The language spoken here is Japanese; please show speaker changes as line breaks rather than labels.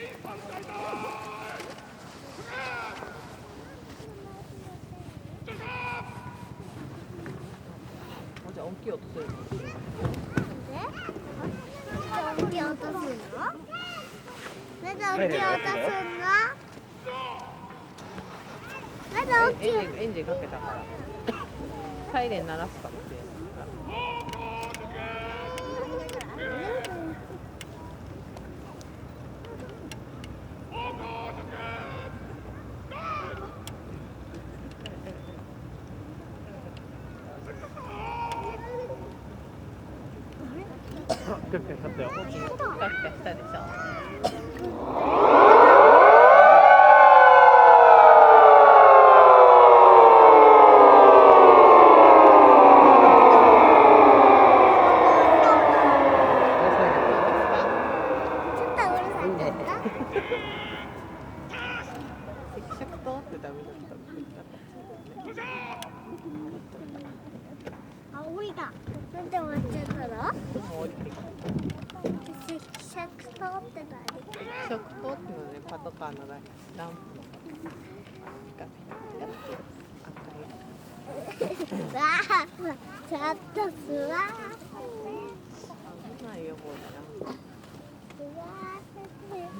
じゃあ大きい音するの？
大きい音するの？なんで大きい音するの？なんで大きい音？
エンジンかけたからサイレン鳴らすかもしれないピャッピャしたったよ。ピャッピャしたでしょ。
あ、降りた。なんで終わっちゃったの？
もう降りてきた。
赤色灯って何？
赤色灯っていうのはね、パトカーのランプのピカピカピカって赤い。
わあ、ちょっと座って。
危ないよ、もう。
座ってて。